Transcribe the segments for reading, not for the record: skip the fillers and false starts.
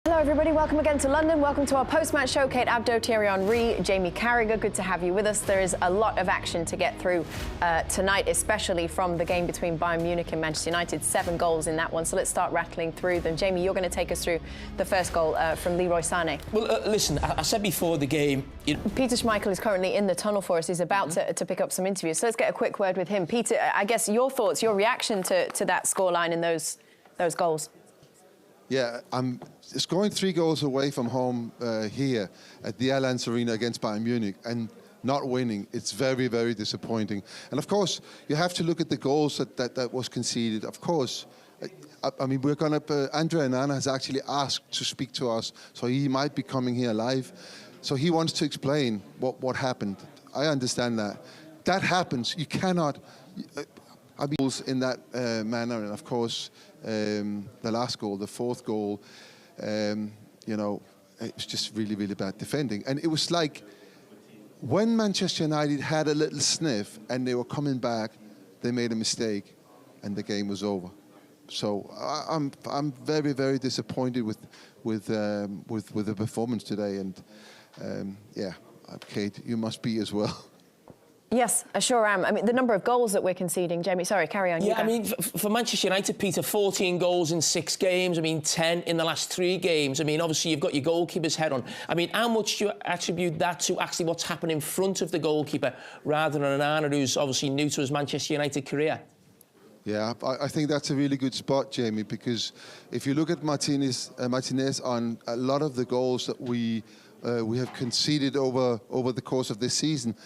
Hello everybody, welcome again to London. Welcome to our post-match show. Kate Abdo, Thierry Henry, Jamie Carragher, good to have you with us. There is a lot of action to get through tonight, especially from the game between Bayern Munich and Manchester United. 7 goals in that one, so let's start rattling through them. Jamie, you're going to take us through the first goal from Leroy Sané. Well, listen, I said before the game... Peter Schmeichel is currently in the tunnel for us. He's about to pick up some interviews, so let's get a quick word with him. Peter, I guess your thoughts, your reaction to that scoreline and those goals. Yeah, I'm scoring 3 goals away from home here at the Allianz Arena against Bayern Munich and not winning. It's very, very disappointing. And of course, you have to look at the goals that was conceded. Of course, I mean, we're going to... Andre Onana has actually asked to speak to us, so he might be coming here live. So he wants to explain what happened. I understand that. That happens. You cannot... I mean, in that manner, and of course, the last goal, the 4th goal, you know, it was just really, really bad defending. And it was like when Manchester United had a little sniff and they were coming back, they made a mistake, and the game was over. So I'm very, very disappointed with the performance today, and yeah, Kate, you must be as well. Yes, I sure am. I mean, the number of goals that we're conceding, Jamie, sorry, carry on. Yeah, I mean, for Manchester United, Peter, 14 goals in 6 games. I mean, 10 in the last 3 games. I mean, obviously, you've got your goalkeeper's head on. I mean, how much do you attribute that to actually what's happened in front of the goalkeeper rather than Onana, who's obviously new to his Manchester United career? Yeah, I think that's a really good spot, Jamie, because if you look at Martinez on a lot of the goals that we have conceded over the course of this season,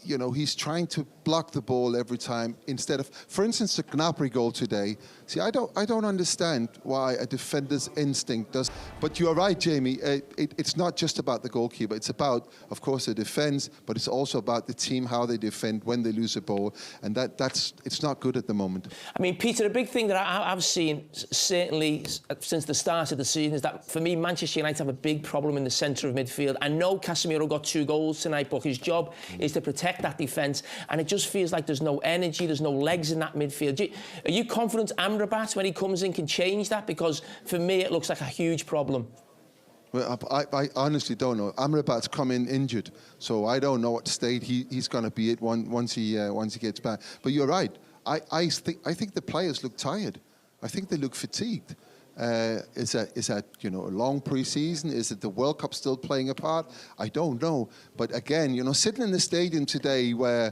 you know, he's trying to block the ball every time instead of, for instance, the Gnabry goal today. See, I don't understand why a defender's instinct does. But you are right, Jamie. It's not just about the goalkeeper. It's about, of course, the defense, but it's also about the team, how they defend when they lose a ball, and it's not good at the moment. I mean, Peter, a big thing that I've seen certainly since the start of the season is that for me, Manchester United have a big problem in the centre of midfield. I know Casemiro got 2 goals tonight, but his job is to protect that defence, and it just feels like there's no energy, there's no legs in that midfield. Are you confident Amrabat, when he comes in, can change that? Because for me, it looks like a huge problem. Well, I honestly don't know. Amrabat's come in injured, so I don't know what state he's going to be at once he gets back. But you're right. I think the players look tired. I think they look fatigued. Is that you know, a long pre-season? Is it the World Cup still playing a part? I don't know. But again, you know, sitting in the stadium today, where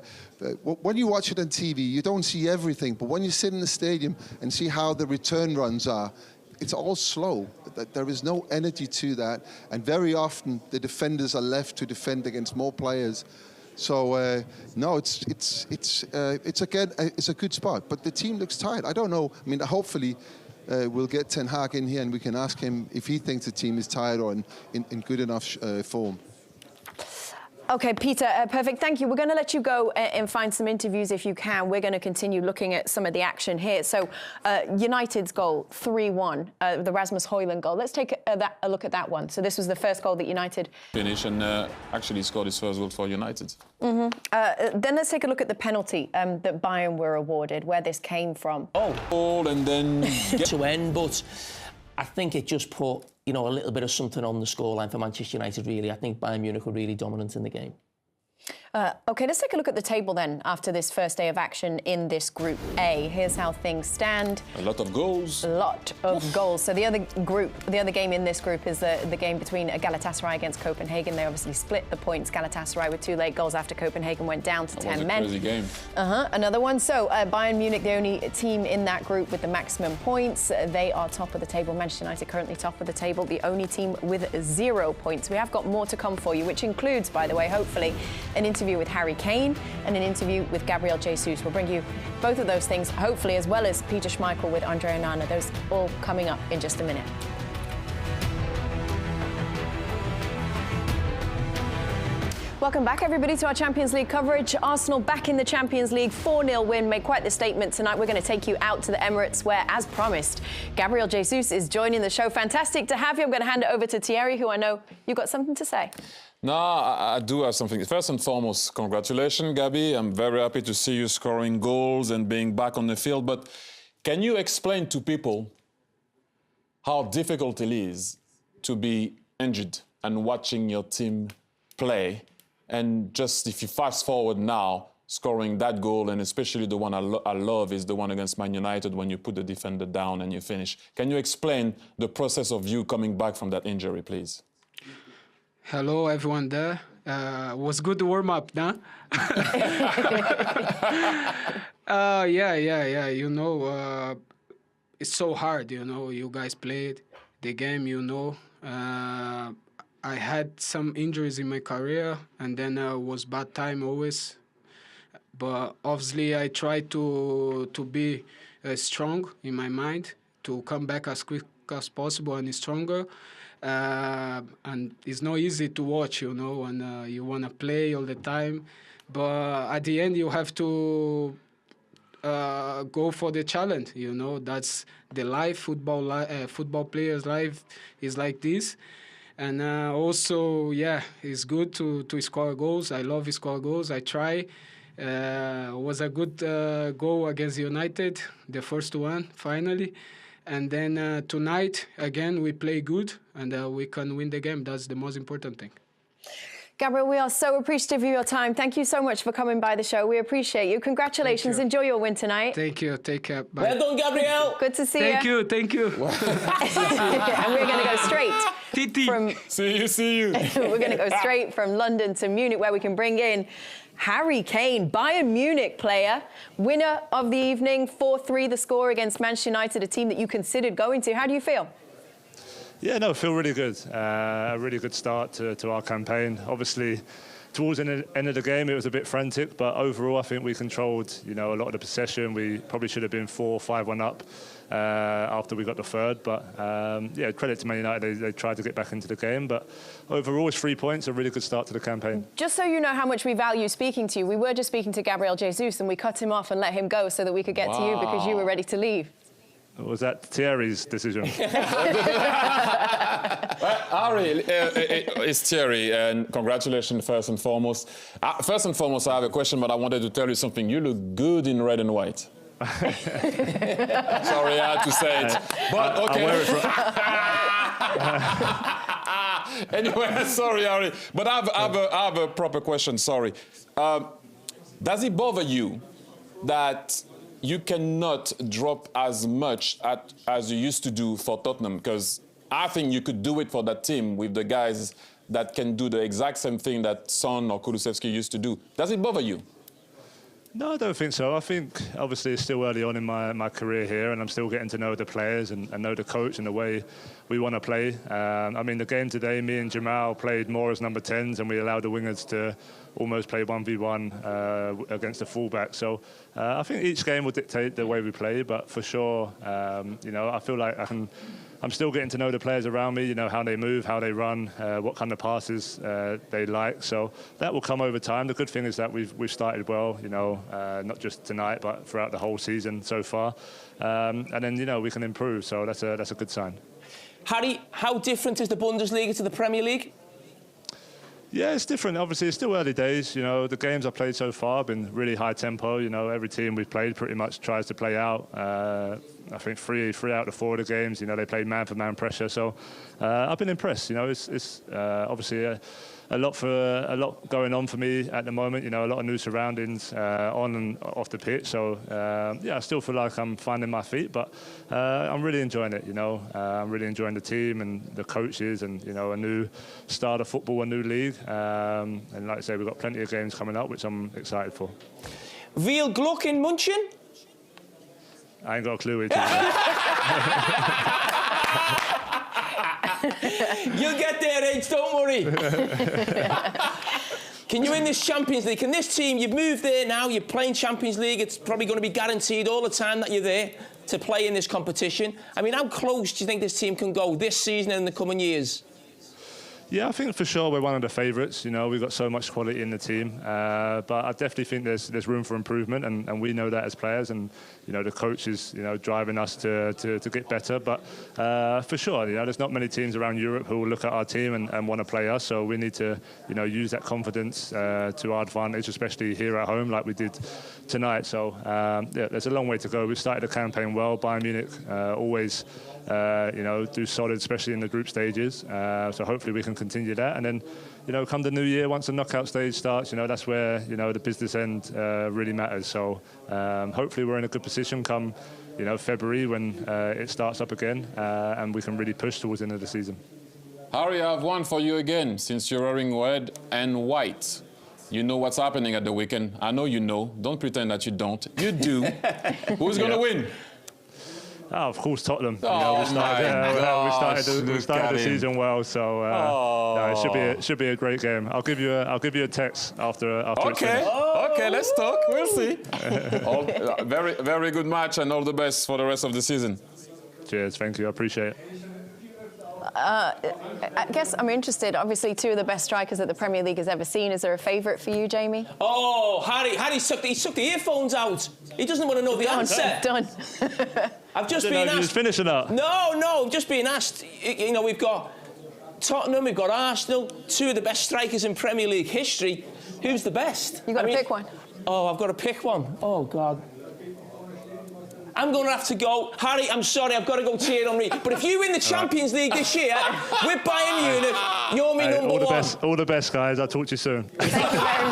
when you watch it on TV, you don't see everything. But when you sit in the stadium and see how the return runs are, it's all slow. There is no energy to that, and very often the defenders are left to defend against more players. So no, it's a good spot. But the team looks tired. I don't know. I mean, hopefully. We'll get Ten Hag in here and we can ask him if he thinks the team is tired or in good enough form. OK, Peter, perfect. Thank you. We're going to let you go and find some interviews if you can. We're going to continue looking at some of the action here. So United's goal, 3-1, the Rasmus Højlund goal. Let's take a look at that one. So this was the first goal that United... Finish and actually scored his first goal for United. Then let's take a look at the penalty that Bayern were awarded, where this came from. Oh, and then... to end, but I think it just put, you know, a little bit of something on the scoreline for Manchester United, really. I think Bayern Munich were really dominant in the game. OK, let's take a look at the table then after this first day of action in this Group A. Here's how things stand. A lot of goals. A lot of goals. So the other game in this group is the game between Galatasaray against Copenhagen. They obviously split the points. Galatasaray with 2 late goals after Copenhagen went down to 10 men. Crazy game. Another one. So Bayern Munich, the only team in that group with the maximum points. They are top of the table. Manchester United currently top of the table. The only team with 0 points. We have got more to come for you, which includes, by the way, hopefully, an interview with Harry Kane and an interview with Gabriel Jesus. We'll bring you both of those things, hopefully, as well as Peter Schmeichel with Andre Onana. Those all coming up in just a minute. Welcome back, everybody, to our Champions League coverage. Arsenal back in the Champions League, 4-0 win, made quite the statement tonight. We're going to take you out to the Emirates, where, as promised, Gabriel Jesus is joining the show. Fantastic to have you. I'm going to hand it over to Thierry, who I know you've got something to say. No, I do have something. First and foremost, congratulations, Gabby. I'm very happy to see you scoring goals and being back on the field. But can you explain to people how difficult it is to be injured and watching your team play. And just if you fast forward now, scoring that goal, and especially the one I love is the one against Man United when you put the defender down and you finish. Can you explain the process of you coming back from that injury, please? Hello, everyone there. Was good to warm up, nah? Yeah. You know, it's so hard, you know. You guys played the game, you know. I had some injuries in my career, and then was bad time always. But obviously, I try to be strong in my mind, to come back as quick as possible and stronger. And it's not easy to watch, you know, and you want to play all the time. But at the end, you have to go for the challenge, you know. That's the life. Football players' life is like this. And also, yeah, it's good to score goals. I love score goals. I try. Was a good goal against United, the first one, finally. And then tonight, again, we play good and we can win the game. That's the most important thing. Gabriel, we are so appreciative of your time. Thank you so much for coming by the show. We appreciate you. Congratulations. Enjoy your win tonight. Thank you. Take care. Bye. Well done, Gabriel. Good to see you. Thank you. And we're going to go straight from... See you. We're going to go straight from London to Munich, where we can bring in Harry Kane, Bayern Munich player, winner of the evening, 4-3 the score against Manchester United, a team that you considered going to. How do you feel? Yeah, no, I feel really good. A really good start to our campaign. Obviously, towards the end of the game, it was a bit frantic, but overall, I think we controlled, you know, a lot of the possession. We probably should have been 4-5-1 up after we got the third. But yeah, credit to Man United, they tried to get back into the game. But overall, it's 3 points, a really good start to the campaign. Just so you know how much we value speaking to you, we were just speaking to Gabriel Jesus, and we cut him off and let him go so that we could get to you because you were ready to leave. Was that Thierry's decision? Ari, it's Thierry, and congratulations first and foremost. First and foremost, I have a question, but I wanted to tell you something. You look good in red and white. Sorry, I had to say it. But okay. Anyway, sorry, Ari. But I have a proper question, sorry. Does it bother you that you cannot drop as much as you used to do for Tottenham? Because I think you could do it for that team with the guys that can do the exact same thing that Son or Kulusevski used to do. Does it bother you? No, I don't think so. I think, obviously, it's still early on in my career here, and I'm still getting to know the players and know the coach and the way we want to play. I mean, the game today, me and Jamal played more as number 10s, and we allowed the wingers to almost play 1v1 against the fullback. So I think each game will dictate the way we play, but for sure, you know, I feel like I'm still getting to know the players around me, you know, how they move, how they run, what kind of passes they like. So that will come over time. The good thing is that we've started well, you know, not just tonight, but throughout the whole season so far. And then, you know, we can improve. So that's a good sign. Harry, how different is the Bundesliga to the Premier League? Yeah, it's different. Obviously, it's still early days. You know, the games I've played so far have been really high tempo. You know, every team we've played pretty much tries to play out. I think three out of 4 of the games, you know, they played man-for-man pressure. So I've been impressed. You know, it's obviously a lot going on for me at the moment. You know, a lot of new surroundings on and off the pitch. So yeah, I still feel like I'm finding my feet, but I'm really enjoying it. You know, I'm really enjoying the team and the coaches, and you know, a new start of football, a new league. And like I say, we've got plenty of games coming up, which I'm excited for. Veel Glück in München? I ain't got a clue. You'll get there, H, don't worry. Can you win this Champions League? Can this team, you've moved there now, you're playing Champions League, it's probably going to be guaranteed all the time that you're there to play in this competition. I mean, how close do you think this team can go this season and in the coming years? Yeah, I think for sure we're one of the favourites. You know, we've got so much quality in the team, but I definitely think there's room for improvement, and we know that as players, and you know, the coach is, you know, driving us to get better. But for sure, you know, there's not many teams around Europe who will look at our team and want to play us. So we need to, you know, use that confidence to our advantage, especially here at home, like we did tonight. So yeah, there's a long way to go. We've started the campaign well. Bayern Munich always do solid, especially in the group stages. So hopefully we can continue that. And then, come the new year, once the knockout stage starts, that's where, the business end really matters. So hopefully we're in a good position come, February when it starts up again and we can really push towards the end of the season. Harry, I have one for you again, since you're wearing red and white. You know what's happening at the weekend. I know you know. Don't pretend that you don't. You do. Who's going to win? Oh, of course, Tottenham. Oh, we started the season well, so it should be a great game. I'll give you a text after. Okay, let's talk. We'll see. Very, very good match, and all the best for the rest of the season. Cheers, thank you. I appreciate it. I guess I'm interested. Obviously, two of the best strikers that the Premier League has ever seen. Is there a favourite for you, Jamie? Oh, Harry took the earphones out. He doesn't want to know the answer. Done. I've just been asked. He was finishing up. No, just being asked. We've got Tottenham, we've got Arsenal, two of the best strikers in Premier League history. Who's the best? You got to pick one. Oh, I've got to pick one. Oh, God. I'm going to have to go. Harry, I'm sorry, I've got to go Thierry Henry. But if you win the Champions League this year with Bayern Munich, you're my number one. All the best, guys. I'll talk to you soon. Thank you very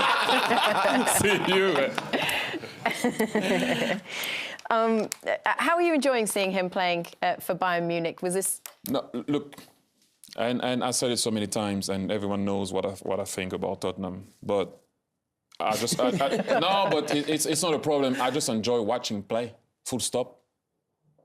much. See you. How are you enjoying seeing him playing for Bayern Munich? Was this... No, look, and I said it so many times, and everyone knows what I think about Tottenham. But no, but it's not a problem. I just enjoy watching play. Full stop.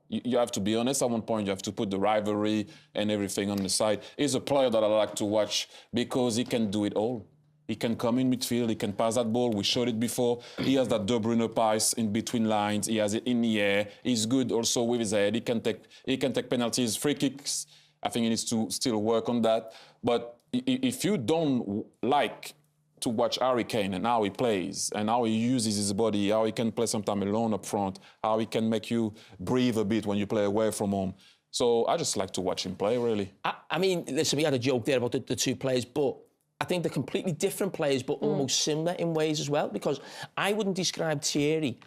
You have to be honest. At one point, you have to put the rivalry and everything on the side. He's a player that I like to watch because he can do it all. He can come in midfield. He can pass that ball. We showed it before. He has that De Bruyne pass in between lines. He has it in the air. He's good also with his head. He can take penalties, free kicks. I think he needs to still work on that. But if you don't like to watch Harry Kane and how he plays and how he uses his body, how he can play sometimes alone up front, how he can make you breathe a bit when you play away from home. So I just like to watch him play, really. I mean, listen, we had a joke there about the two players, but I think they're completely different players, but almost similar in ways as well, because I wouldn't describe Thierry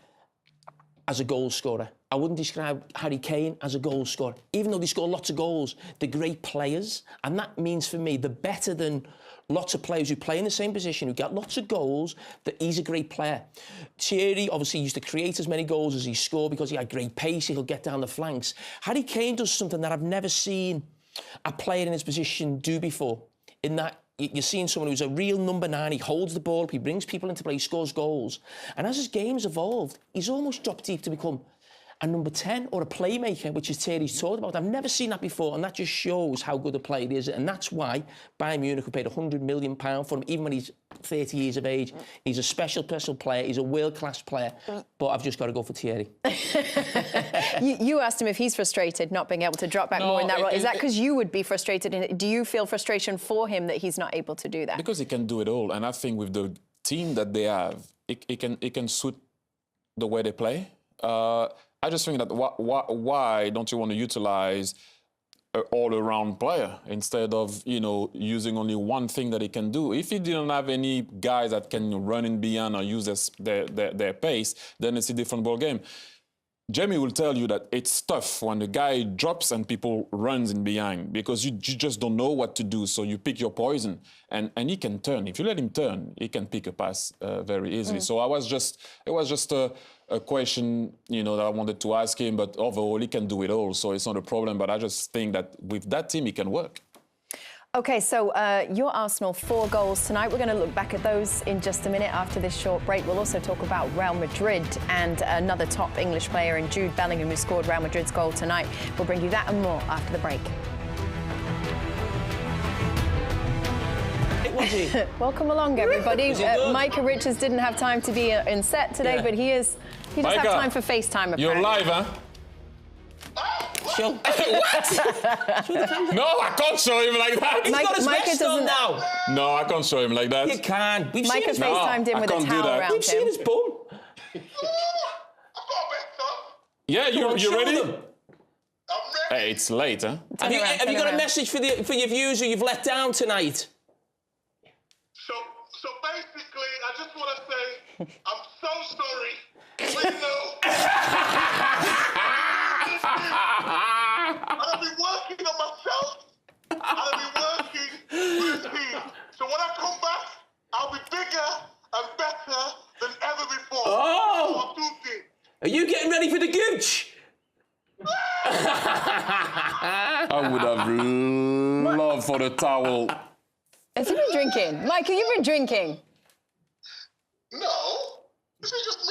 as a goal scorer. I wouldn't describe Harry Kane as a goal scorer. Even though they score lots of goals, they're great players. And that means for me, they're better than lots of players who play in the same position, who get lots of goals, that he's a great player. Thierry obviously used to create as many goals as he scored because he had great pace, he'll get down the flanks. Harry Kane does something that I've never seen a player in his position do before, in that you're seeing someone who's a real number 9, he holds the ball, he brings people into play, he scores goals. And as his game's evolved, he's almost dropped deep to become a number 10 or a playmaker, which is Thierry's talked about. I've never seen that before, and that just shows how good a player he is. And that's why Bayern Munich have paid £100 million for him, even when he's 30 years of age. He's a special player. He's a world-class player. But I've just got to go for Thierry. You asked him if he's frustrated not being able to drop back more in that role. Is that because you would be frustrated in it? Do you feel frustration for him that he's not able to do that? Because he can do it all. And I think with the team that they have, it can suit the way they play. I just think that why don't you want to utilize an all-around player instead of, using only one thing that he can do? If he didn't have any guys that can run in beyond or use their pace, then it's a different ball game. Jamie will tell you that it's tough when the guy drops and people runs in behind because you just don't know what to do. So you pick your poison, and he can turn. If you let him turn, he can pick a pass very easily. So it was just a question, that I wanted to ask him. But overall, he can do it all, so it's not a problem. But I just think that with that team, he can work. OK, so your Arsenal 4 goals tonight. We're going to look back at those in just a minute after this short break. We'll also talk about Real Madrid and another top English player in Jude Bellingham, who scored Real Madrid's goal tonight. We'll bring you that and more after the break. Welcome along, everybody. Micah Richards didn't have time to be in set today, but he does have time for FaceTime, apparently. You're live, huh? Show. What? No, I can't show him like that. He's got his Micah vest on now. No, I can't show him like that. You can. We've Micah seen FaceTimed in with a towel around him. We've seen his bum. Yeah, you ready? I'm ready. Hey, it's late, huh? Have you got a message for your viewers who you've let down tonight? So basically, I just want to say, I'm so sorry. Please no. I've been working on myself, and I've been working with the team. So when I come back, I'll be bigger and better than ever before. Oh! I'll do things. Are you getting ready for the gooch? I would have loved for the towel. Has he been drinking? Mike, have you been drinking? No, this is just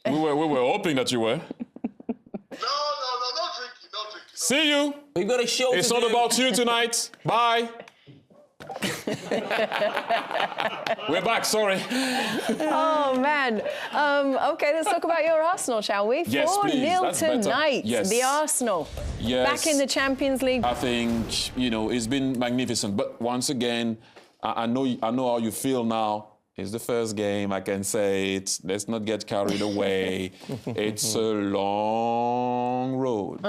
me. We were hoping that you were. No drinking, no drinking. See you. We've got a show It's to not do. about you tonight. Bye. We're back, sorry. Oh, man. OK, let's talk about your Arsenal, shall we? Yes, please. 4-0 That's better. tonight. Yes. The Arsenal. Yes. Back in the Champions League. I think, it's been magnificent. But once again, I know how you feel now. It's the first game, I can say it. Let's not get carried away. It's a long road.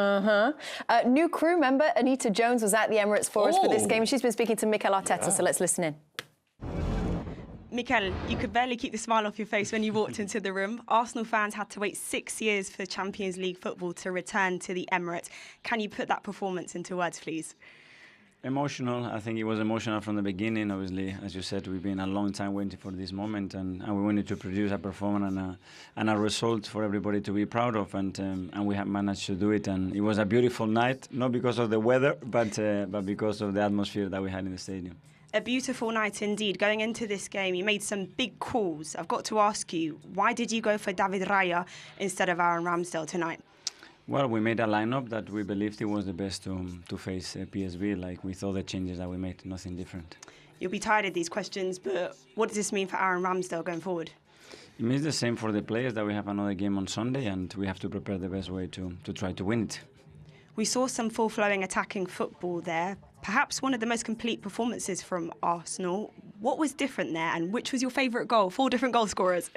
New crew member Anita Jones was at the Emirates for us for this game. She's been speaking to Mikel Arteta, so let's listen in. Mikel, you could barely keep the smile off your face when you walked into the room. Arsenal fans had to wait 6 years for Champions League football to return to the Emirates. Can you put that performance into words, please? Emotional. I think it was emotional from the beginning. Obviously, as you said, we've been a long time waiting for this moment, and we wanted to produce a performance and a result for everybody to be proud of, and we have managed to do it. And it was a beautiful night, not because of the weather, but because of the atmosphere that we had in the stadium. A beautiful night indeed. Going into this game, you made some big calls. I've got to ask you, why did you go for David Raya instead of Aaron Ramsdale tonight? Well, we made a lineup that we believed it was the best to face PSV, like with all the changes that we made, nothing different. You'll be tired of these questions, but what does this mean for Aaron Ramsdale going forward? It means the same for the players, that we have another game on Sunday and we have to prepare the best way to try to win it. We saw some full-flowing attacking football there. Perhaps one of the most complete performances from Arsenal. What was different there, and which was your favourite goal? 4 different goal scorers.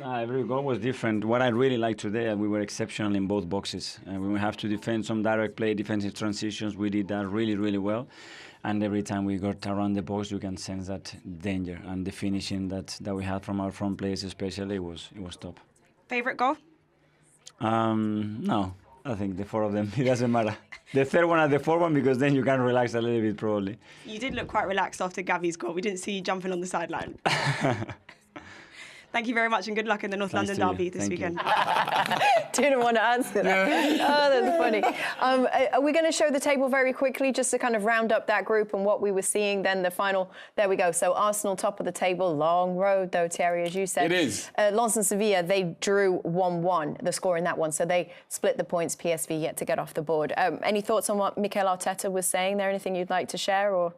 Every goal was different. What I really liked today, we were exceptional in both boxes. We have to defend some direct play, defensive transitions. We did that really, really well. And every time we got around the box, you can sense that danger. And the finishing that we had from our front players especially, it was top. Favourite goal? No. I think the 4 of them, it doesn't matter. The third one and the fourth one, because then you can relax a little bit, probably. You did look quite relaxed after Gavi's goal. We didn't see you jumping on the sideline. Thank you very much, and good luck in the North London derby this weekend. Didn't want to answer that. Oh, that's funny. Are we going to show the table very quickly, just to kind of round up that group and what we were seeing? Then the final, there we go. So Arsenal top of the table, long road though, Thierry, as you said. It is. Lens and Sevilla, they drew 1-1, the score in that one. So they split the points. PSV yet to get off the board. Any thoughts on what Mikel Arteta was saying there? Anything you'd like to share, or?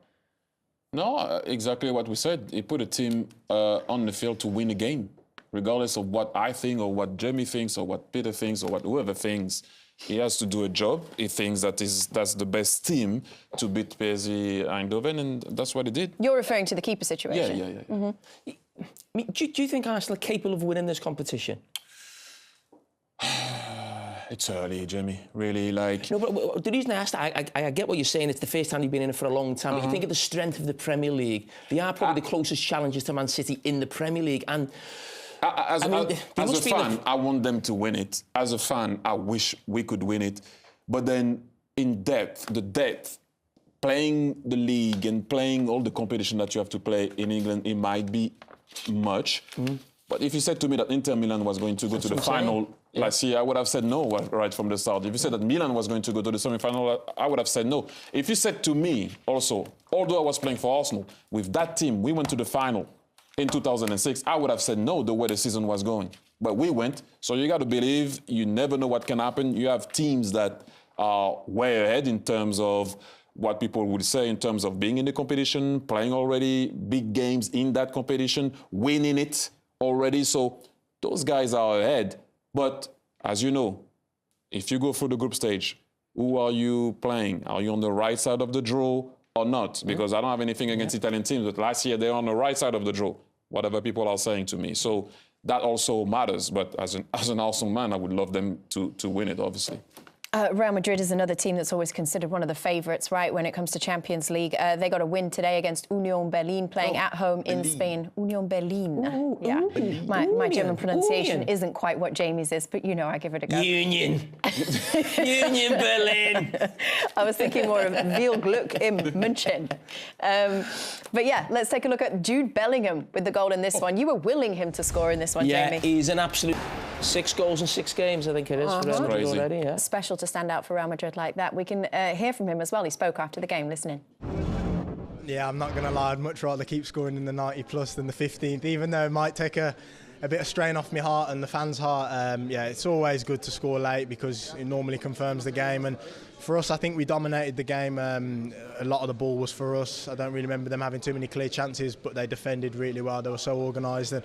No, exactly what we said. He put a team on the field to win a game, regardless of what I think or what Jamie thinks or what Peter thinks or what whoever thinks. He has to do a job. He thinks that's the best team to beat PSV Eindhoven, and that's what he did. You're referring to the keeper situation? Yeah. Mm-hmm. Do you think Arsenal are capable of winning this competition? It's early, Jamie. Really, like... No, but the reason I asked that, I get what you're saying. It's the first time you've been in it for a long time. But you think of the strength of the Premier League. They are probably the closest challengers to Man City in the Premier League. And as a fan, I want them to win it. As a fan, I wish we could win it. But then, the depth, playing the league and playing all the competition that you have to play in England, it might be much. But if you said to me that Inter Milan was going to go to the final last year, I would have said no right from the start. If you said that Milan was going to go to the semi-final, I would have said no. If you said to me also, although I was playing for Arsenal, with that team, we went to the final in 2006, I would have said no the way the season was going. But we went, so you got to believe. You never know what can happen. You have teams that are way ahead in terms of what people would say in terms of being in the competition, playing already big games in that competition, winning it already. So those guys are ahead. But as you know, if you go through the group stage, who are you playing? Are you on the right side of the draw or not? Because I don't have anything against Italian teams, but last year they were on the right side of the draw, whatever people are saying to me. So that also matters. But as an Arsenal man, I would love them to win it, obviously. Real Madrid is another team that's always considered one of the favourites, right, when it comes to Champions League. They got a win today against Union Berlin, playing at home in Spain. Union Berlin. Ooh, yeah. Union. My German pronunciation Union. isn't quite what Jamie's is, but you know, I give it a go. Union. Union Berlin. I was thinking more of Viel Glück im München. But yeah, let's take a look at Jude Bellingham with the goal in this one. You were willing him to score in this one, Jamie. Yeah, he's an absolute 6 goals in 6 games, I think it is, for Real Madrid already. Yeah. Special to stand out for Real Madrid like that. We can hear from him as well. He spoke after the game. Listen in. Yeah, I'm not going to lie. I'd much rather keep scoring in the 90 plus than the 15th, even though it might take a bit of strain off my heart and the fans' heart. Yeah, it's always good to score late because it normally confirms the game. And for us, I think we dominated the game. A lot of the ball was for us. I don't really remember them having too many clear chances, but they defended really well. They were so organised. And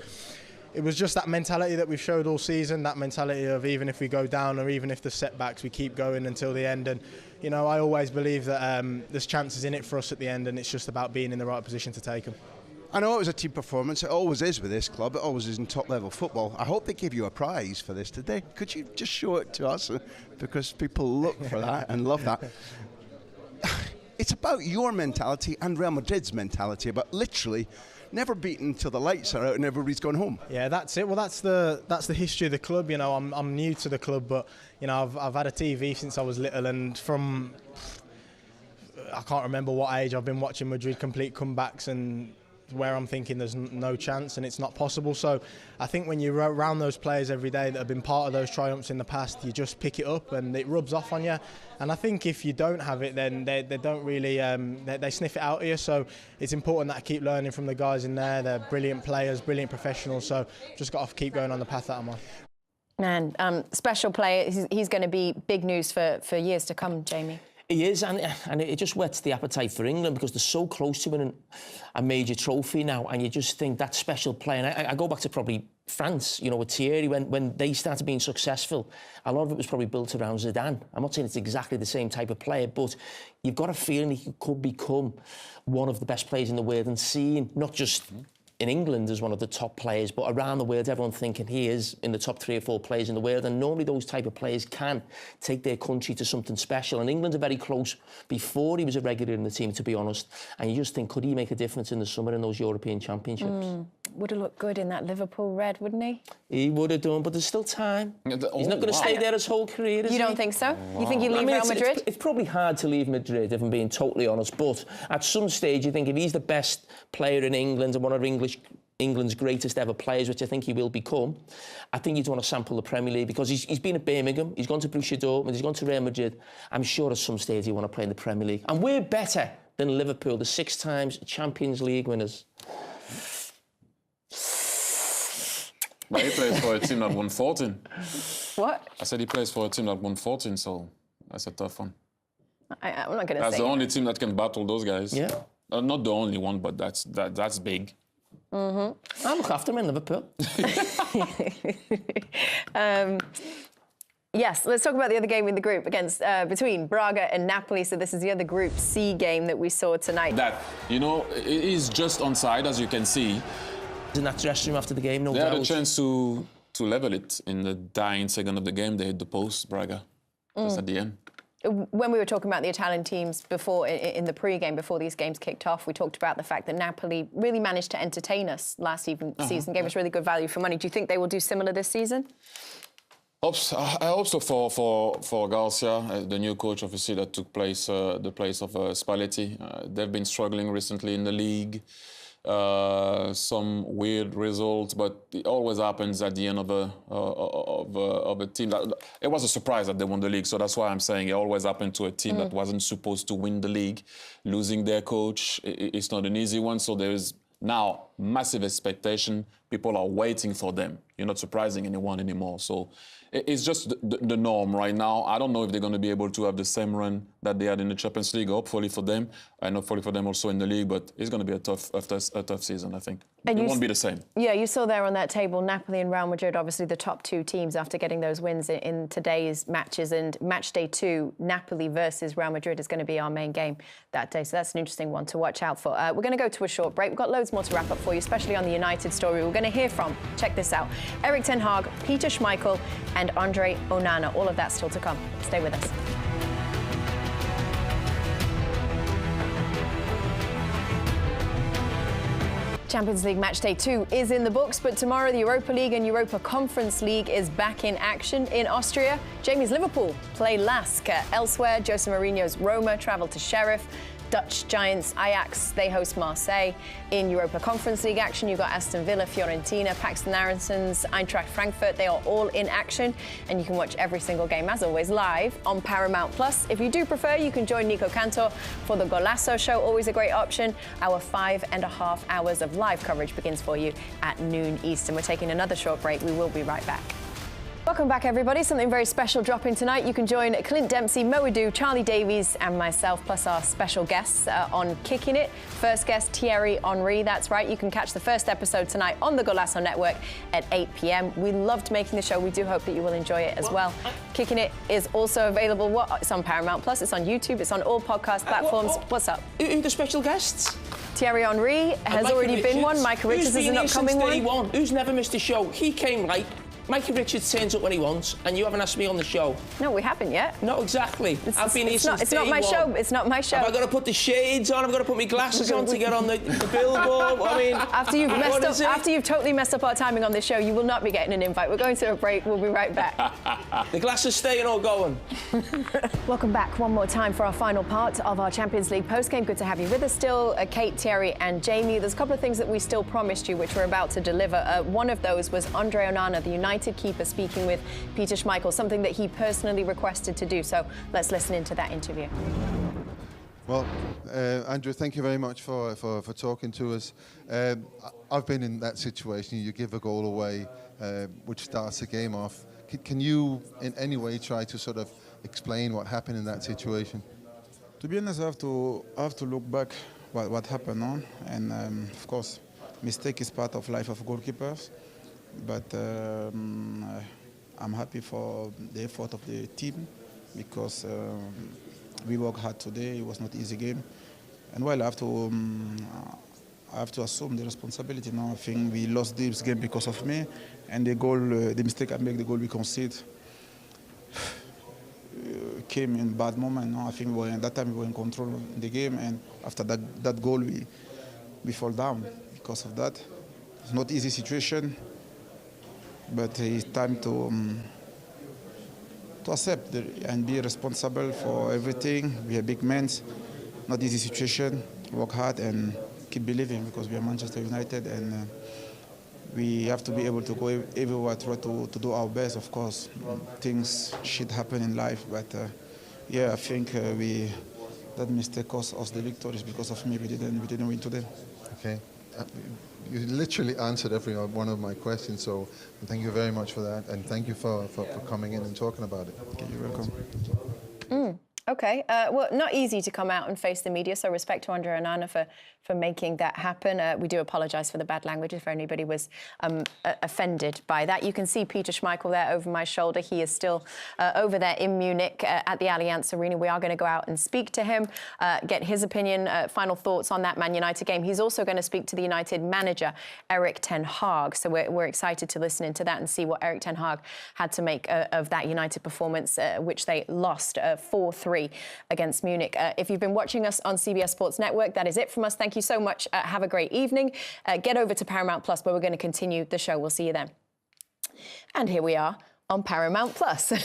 it was just that mentality that we've showed all season, that mentality of even if we go down or even if there's setbacks, we keep going until the end. And, you know, I always believe that there's chances in it for us at the end, and it's just about being in the right position to take them. I know it was a team performance. It always is with this club. It always is in top-level football. I hope they give you a prize for this today. Could you just show it to us? Because people look for that and love that. It's about your mentality and Real Madrid's mentality, but literally never beaten till the lights are out and everybody's gone home. Yeah, that's it. Well, that's the history of the club. You know, I'm new to the club, but you know, I've had a TV since I was little, and from I can't remember what age I've been watching Madrid complete comebacks and where I'm thinking there's no chance and it's not possible. So I think when you're around those players every day that have been part of those triumphs in the past, you just pick it up and it rubs off on you. And I think if you don't have it, then they don't really, they sniff it out of you. So it's important that I keep learning from the guys in there. They're brilliant players, brilliant professionals. So just got to keep going on the path that I'm on. Man, special player. He's going to be big news for years to come, Jamie. He is, and it just whets the appetite for England because they're so close to winning a major trophy now, and you just think that special play. And I go back to probably France, you know, with Thierry, when they started being successful, a lot of it was probably built around Zidane. I'm not saying it's exactly the same type of player, but you've got a feeling he could become one of the best players in the world and seen, not just in England as one of the top players, but around the world, everyone thinking he is in the top 3 or 4 players in the world. And normally those type of players can take their country to something special. And England are very close before he was a regular in the team, to be honest. And you just think, could he make a difference in the summer in those European Championships? Would have looked good in that Liverpool red, wouldn't he? He would have done, but there's still time. He's not going to stay there his whole career, is he? You don't think so? You think he'd leave Real Madrid? It's probably hard to leave Madrid, if I'm being totally honest. But at some stage, you think if he's the best player in England and one of England's greatest ever players, which I think he will become, I think you'd want to sample the Premier League because he's been at Birmingham, he's gone to Borussia Dortmund, he's gone to Real Madrid. I'm sure at some stage he'll want to play in the Premier League. And we're better than Liverpool, the 6 times Champions League winners. But he plays for a team that won 14. What? I said he plays for a team that won 14, so that's a tough one. I'm not going to say That's the only team that can battle those guys. Yeah. Not the only one, but that's big. I'll look after him in Liverpool. Yes, let's talk about the other game in the group between Braga and Napoli. So this is the other Group C game that we saw tonight. That, you know, is just onside, as you can see. In that dressing room after the game, no doubt. They had a chance to level it in the dying second of the game. They hit the post, Braga, just at the end. When we were talking about the Italian teams before, in the pre-game, before these games kicked off, we talked about the fact that Napoli really managed to entertain us last season, gave us really good value for money. Do you think they will do similar this season? I hope so for Garcia, the new coach, obviously, that took the place of Spalletti. They've been struggling recently in the league. Some weird results, but it always happens at the end of a team. It was a surprise that they won the league, so that's why I'm saying it always happened to a team that wasn't supposed to win the league. Losing their coach, it's not an easy one, so there is now massive expectation. People are waiting for them. You're not surprising anyone anymore, so it's just the norm right now. I don't know if they're going to be able to have the same run that they had in the Champions League, hopefully for them, and hopefully for them also in the league, but it's going to be a tough season, I think. It won't be the same. Yeah, you saw there on that table, Napoli and Real Madrid, obviously the top 2 teams after getting those wins in today's matches, and match day 2, Napoli versus Real Madrid is going to be our main game that day, so that's an interesting one to watch out for. We're going to go to a short break. We've got loads more to wrap up for for you, especially on the United story. We're going to hear from, check this out, Erik ten Hag, Peter Schmeichel and Andre Onana. All of that still to come. Stay with us. Champions League match day 2 is in the books, but tomorrow the Europa League and Europa Conference League is back in action. In Austria, Jamie's Liverpool play Lask. Elsewhere, Jose Mourinho's Roma travel to Sheriff. Dutch giants Ajax, they host Marseille. In Europa Conference League action, you've got Aston Villa, Fiorentina, Paxton Aaronson's Eintracht Frankfurt. They are all in action, and you can watch every single game, as always, live on Paramount+. If you do prefer, you can join Nico Cantor for the Golazo show, always a great option. Our 5.5 hours of live coverage begins for you at noon Eastern. We're taking another short break. We will be right back. Welcome back, everybody. Something very special dropping tonight. You can join Clint Dempsey, Mo Adu, Charlie Davies and myself, plus our special guests on Kicking It. First guest, Thierry Henry. That's right. You can catch the first episode tonight on the Golazo Network at 8 p.m. We loved making the show. We do hope that you will enjoy it as well. Kicking It is also available. It's on Paramount+. It's on YouTube. It's on all podcast platforms. What's up? Who are the special guests? Thierry Henry has already been one. Micah Richards is an upcoming one. Who's never missed a show? He came right. Micah Richards turns up when he wants, and you haven't asked me on the show. No, we haven't yet. Not exactly. I've been here since It's not my show. It's not my show. Have I got to put the shades on? I've got to put my glasses on to get on the billboard? I mean, after you've totally messed up our timing on this show, you will not be getting an invite. We're going to a break. We'll be right back. The glasses staying or going? Welcome back one more time for our final part of our Champions League postgame. Good to have you with us still, Kate, Thierry and Jamie. There's a couple of things that we still promised you, which we're about to deliver. One of those was Andre Onana, the United keeper, speaking with Peter Schmeichel, something that he personally requested to do. So let's listen into that interview. Well, Andrew, thank you very much for talking to us. I've been in that situation. You give a goal away, which starts the game off. Can you in any way try to sort of explain what happened in that situation? To be honest, I have to look back what happened on, and of course, mistake is part of life of goalkeepers. But I'm happy for the effort of the team because we worked hard today. It was not an easy game, and while I have to assume the responsibility now. I think we lost this game because of me, and the goal, the mistake I make, the goal we concede, came in bad moment. No? I think at that time we were in control of the game, and after that goal we fall down because of that. It's not easy situation. But it's time to accept and be responsible for everything. We are big men, not easy situation. Work hard and keep believing because we are Manchester United and we have to be able to go everywhere, try to do our best. Of course, things should happen in life, but yeah, I think that mistake cost us the victories because of me. We didn't win today. Okay. You literally answered every one of my questions, so thank you very much for that, and thank you for coming in and talking about it. Okay, you're welcome. Okay, well, not easy to come out and face the media, so respect to Andre Onana for making that happen. We do apologise for the bad language if anybody was offended by that. You can see Peter Schmeichel there over my shoulder. He is still over there in Munich at the Allianz Arena. We are going to go out and speak to him, get his opinion, final thoughts on that Man United game. He's also going to speak to the United manager, Erik ten Hag. So we're excited to listen into that and see what Erik ten Hag had to make of that United performance, which they lost 4-3 against Munich. If you've been watching us on CBS Sports Network, that is it from us. Thank you so much. Have a great evening. Get over to Paramount+, where we're going to continue the show. We'll see you then. And here we are on Paramount+. So,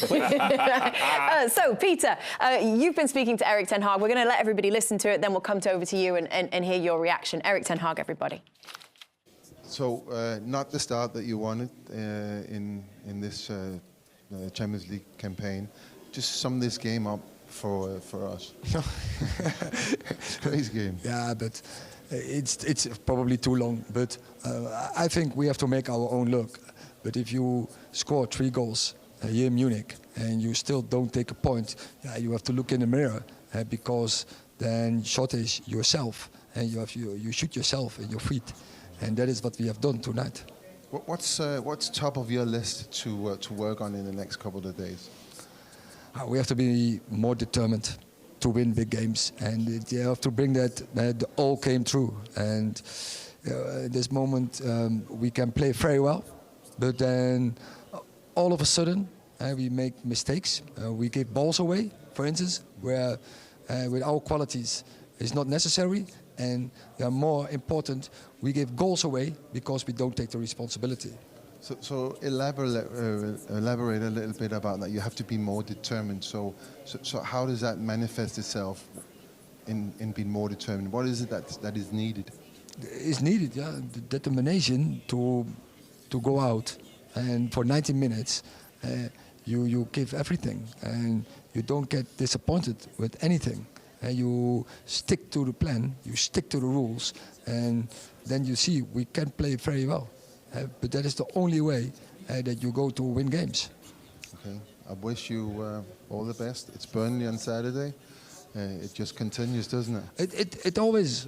Peter, you've been speaking to Erik ten Hag. We're going to let everybody listen to it, then we'll come over to you and hear your reaction. Erik ten Hag, everybody. So, not the start that you wanted in this Champions League campaign. Just sum this game up for us. Crazy game. Yeah, but it's probably too long. But I think we have to make our own luck. But if you score 3 goals here in Munich and you still don't take a point, yeah, you have to look in the mirror because then shot is yourself and you shoot yourself in your feet, and that is what we have done tonight. What's top of your list to work on in the next couple of days? We have to be more determined to win big games, and you have to bring that all came true. And this moment we can play very well, but then all of a sudden we make mistakes. We give balls away, for instance, where with our qualities it's not necessary, and more important, we give goals away because we don't take the responsibility. So elaborate a little bit about that. You have to be more determined. So how does that manifest itself in being more determined? What is it that is needed? It's needed, yeah, the determination to go out, and for 90 minutes you give everything, and you don't get disappointed with anything. And you stick to the plan, you stick to the rules, and then you see we can play very well. But that is the only way that you go to win games. Okay, I wish you all the best. It's Burnley on Saturday. It just continues, doesn't it? It always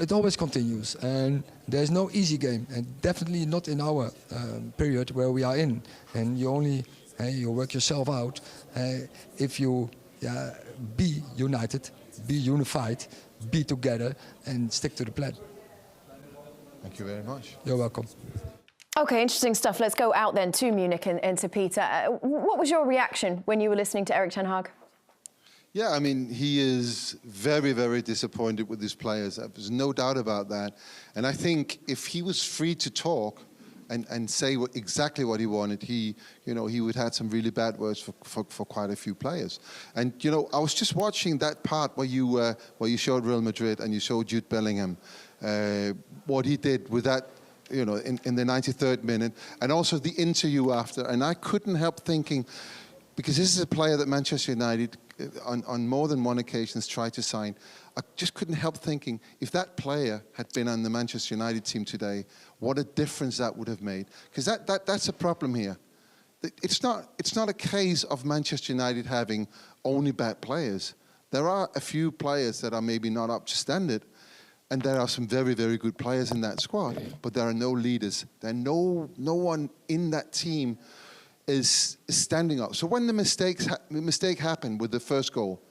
it always continues, and there's no easy game, and definitely not in our period where we are in. And you only you work yourself out if you be united, be unified, be together, and stick to the plan. Thank you very much. You're welcome. Okay, interesting stuff. Let's go out then to Munich and to Peter. What was your reaction when you were listening to Erik ten Hag? Yeah, I mean, he is very, very disappointed with his players. There's no doubt about that. And I think if he was free to talk and say exactly what he wanted, he would have had some really bad words for quite a few players. And, I was just watching that part where you showed Real Madrid and you showed Jude Bellingham, what he did with that, in the 93rd minute, and also the interview after. And I couldn't help thinking, because this is a player that Manchester United on more than one occasion tried to sign. I just couldn't help thinking, if that player had been on the Manchester United team today, what a difference that would have made. Because that's a problem here. It's not a case of Manchester United having only bad players. There are a few players that are maybe not up to standard, and there are some very, very good players in that squad, but there are no leaders. There no one in that team is standing up. So when the mistake happened with the first goal,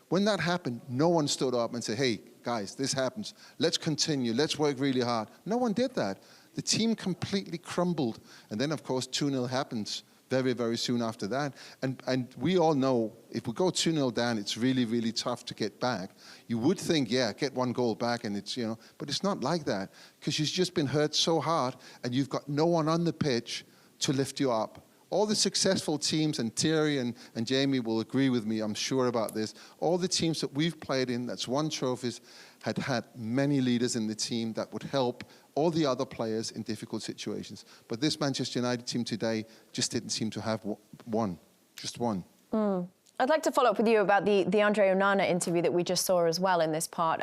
when that happened, no one stood up and said, hey, guys, this happens. Let's continue. Let's work really hard. No one did that. The team completely crumbled. And then, of course, 2-0 happens very, very soon after that. And we all know if we go 2-0 down, it's really, really tough to get back. You would think, yeah, get one goal back and it's, but it's not like that, because you've just been hurt so hard and you've got no one on the pitch to lift you up. All the successful teams, and Thierry and Jamie will agree with me, I'm sure about this, all the teams that we've played in that's won trophies had many leaders in the team that would help all the other players in difficult situations. But this Manchester United team today just didn't seem to have one, just one. I'd like to follow up with you about the Andre Onana interview that we just saw as well in this part.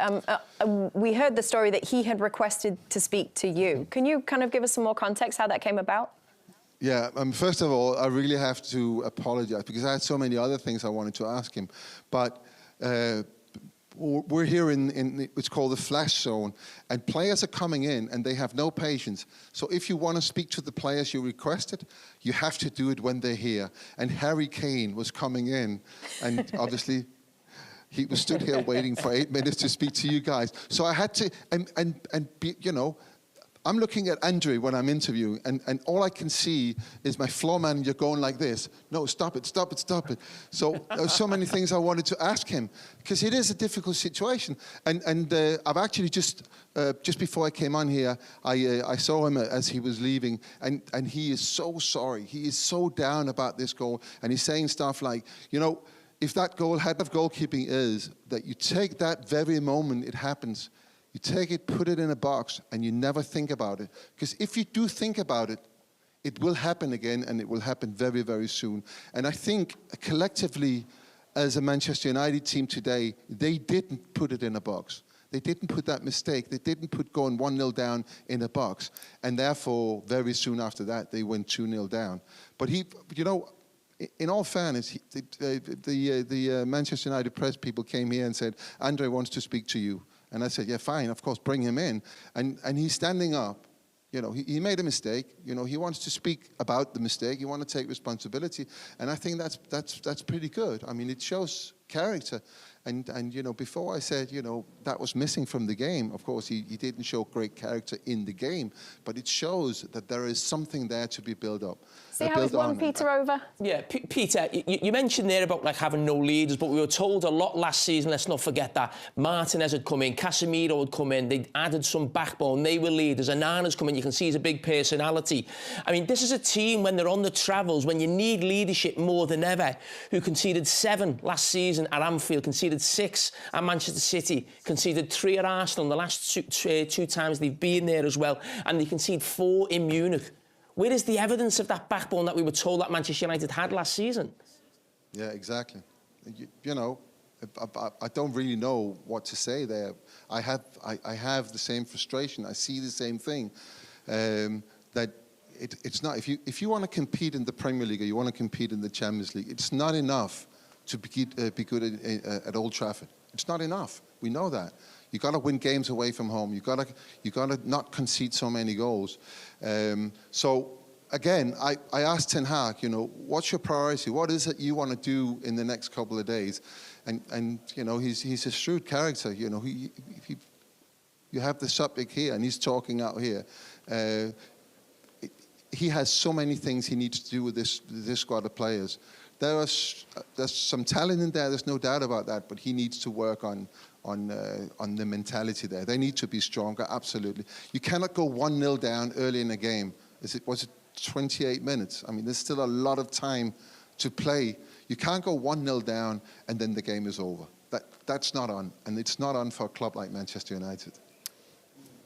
We heard the story that he had requested to speak to you. Can you kind of give us some more context how that came about? Yeah, first of all, I really have to apologize because I had so many other things I wanted to ask him. But we're here in it's called the flash zone, and players are coming in and they have no patience. So if you want to speak to the players you requested, you have to do it when they're here. And Harry Kane was coming in, and obviously he was stood here waiting for 8 minutes to speak to you guys. So I had to, I'm looking at Andre when I'm interviewing, and all I can see is my floor manager going like this. No, stop it, stop it, stop it. So there were so many things I wanted to ask him, because it is a difficult situation. And I've actually just before I came on here, I saw him as he was leaving, and he is so sorry. He is so down about this goal, and he's saying stuff like, if that goal, head of goalkeeping is that you take that very moment it happens, you take it, put it in a box, and you never think about it. Because if you do think about it, it will happen again, and it will happen very, very soon. And I think collectively, as a Manchester United team today, they didn't put it in a box. They didn't put that mistake. They didn't put going 1-0 down in a box. And therefore, very soon after that, they went 2-0 down. But he, in all fairness, the Manchester United press people came here and said, Andre wants to speak to you. And I said, yeah, fine, of course, bring him in. And he's standing up. He made a mistake. He wants to speak about the mistake. He wants to take responsibility. And I think that's pretty good. I mean, it shows character. And you know, before I said, you know, that was missing from the game. Of course, he didn't show great character in the game, but it shows that there is something there to be built up. See how he's won Peter over? Yeah, Peter, you mentioned there about like having no leaders, but we were told a lot last season, let's not forget that. Martinez had come in, Casemiro had come in, they'd added some backbone, they were leaders, Anana's come in, you can see he's a big personality. I mean, this is a team when they're on the travels, when you need leadership more than ever, who conceded 7 last season at Anfield, conceded 6 at Manchester City, conceded 3 at Arsenal in the last two times they've been there as well, and they conceded 4 in Munich. Where is the evidence of that backbone that we were told that Manchester United had last season? Yeah, exactly. You know, I don't really know what to say there. I have the same frustration. I see the same thing. That it's not, if you want to compete in the Premier League or you want to compete in the Champions League, it's not enough to be good at Old Trafford. It's not enough. We know that. You got to win games away from home. You got to not concede so many goals. So again, I asked Ten Hag, you know, what's your priority? What is it you want to do in the next couple of days? And you know, he's a shrewd character. You know, you have the subject here, and he's talking out here. He has so many things he needs to do with this squad of players. There's some talent in there. There's no doubt about that. But he needs to work on the mentality there. They need to be stronger, absolutely. You cannot go 1-0 down early in a game. Was it 28 minutes? I mean, there's still a lot of time to play. You can't go 1-0 down and then the game is over. That's not on, and it's not on for a club like Manchester United.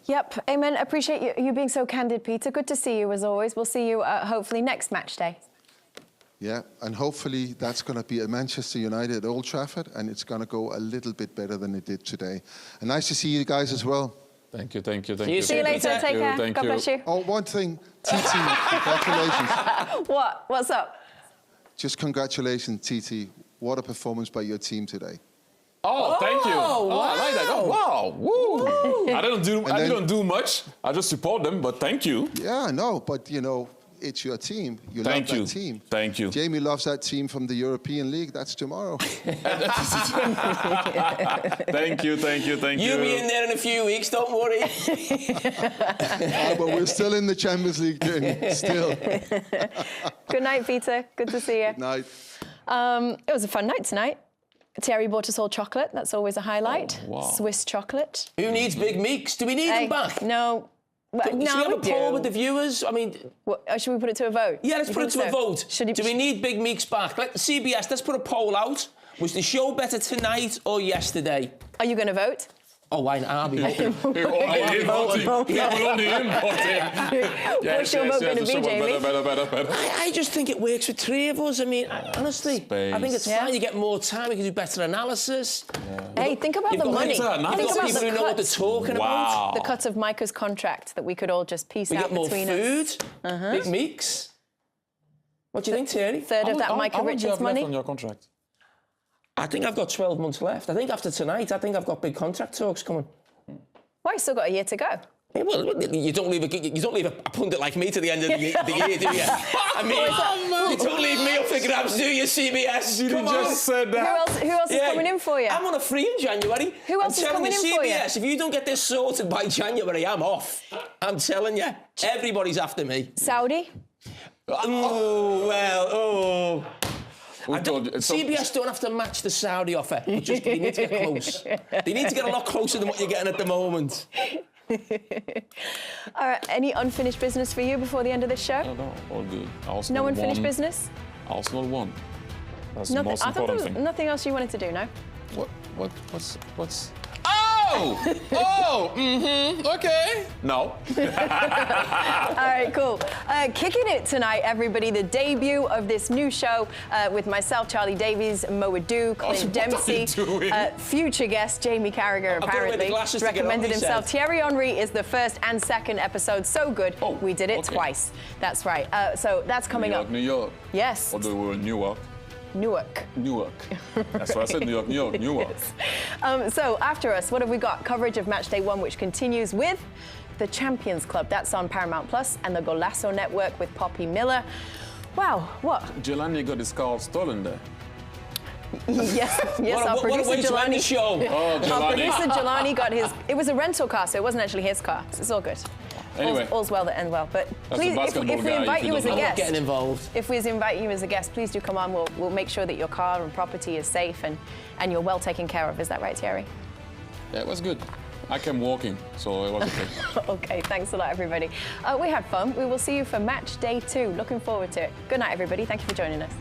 Yep, amen. Appreciate you being so candid, Peter. Good to see you as always. We'll see you hopefully next match day. Yeah, and hopefully that's going to be at Manchester United at Old Trafford, and it's going to go a little bit better than it did today. And nice to see you guys as well. Thank you, thank you, thank you. See you later, take care. Thank God you. bless you. Oh, one thing, TT, congratulations. What? What's up? Just congratulations, TT. What a performance by your team today. Oh, thank you. Wow. Oh, I like that. Oh, wow. Woo. I didn't do much. I just support them, but thank you. Yeah, no, but you know, it's your team. You love that team. Thank you. Jamie loves that team from the European League. That's tomorrow. Thank you, thank you, thank you. You'll be in there in a few weeks, don't worry. But we're still in the Champions League, still. Good night, Peter. Good to see you. Good night. It was a fun night tonight. Thierry bought us all chocolate. That's always a highlight. Oh, wow. Swiss chocolate. Who needs Big Meeks? Do we need them back? No. Should we have a poll with the viewers? I mean, should we put it to a vote? Yeah, let's put it to a vote. Do we need Big Meeks back? Like CBS, let's put a poll out. Was the show better tonight or yesterday? Are you going to vote? Oh, why not? I'll be voting. What's your vote going to be, Jamie? Better. I just think it works for 3 of us. I mean, honestly, I think it's fine. You get more time, you can do better analysis. Yeah. Hey, think about the money. Think about people who know what they're talking about. The cut of Micah's contract that we could all just piece out between us. We get more food, Big Meeks. What do you think, Thierry? Third of that Micah Richards money. On your contract? I think I've got 12 months left. I think after tonight, I think I've got big contract talks coming. Well, you still got a year to go. Yeah, well, you don't leave a pundit like me to the end of the year, do you? I mean, you don't leave me up for grabs, do you, CBS? You just said that. Who else is coming in for you? I'm on a free in January. Who else is coming in for you? CBS, if you don't get this sorted by January, I'm off. I'm telling you, everybody's after me. Saudi? CBS don't have to match the Saudi offer. They need to get close. They need to get a lot closer than what you're getting at the moment. All right, any unfinished business for you before the end of this show? No, all good. Arsenal no unfinished won. business? Arsenal won. That's the most important thing. Nothing else you wanted to do, no? What's... okay. No. All right, cool. Kicking it tonight, everybody. The debut of this new show with myself, Charlie Davies, Mo Adu, Clint Dempsey, future guest Jamie Carragher apparently recommended himself. Thierry Henry is the first and second episode. So good, we did it twice. That's right. So that's coming up. New York. Yes. Or the word Newark. Newark. That's what I said, Newark. Yes. So after us, what have we got? Coverage of Match Day 1, which continues with the Champions Club. That's on Paramount Plus and the Golasso Network with Poppy Miller. Wow, what? Jelani got his car stolen there. Yes, our what a producer way to end the Jelani. show. Oh, Our Jelani. producer Jelani got his. It was a rental car, so it wasn't actually his car. So it's all good. Anyway. All's well that ends well. But That's please, a basketball if we guy, invite if you you as a don't know. guest, Getting involved. if we invite you as a guest, please do come on. We'll make sure that your car and property is safe and you're well taken care of. Is that right, Thierry? Yeah, it was good. I came walking, so it was okay. Okay, thanks a lot, everybody. We had fun. We will see you for match day 2. Looking forward to it. Good night, everybody. Thank you for joining us.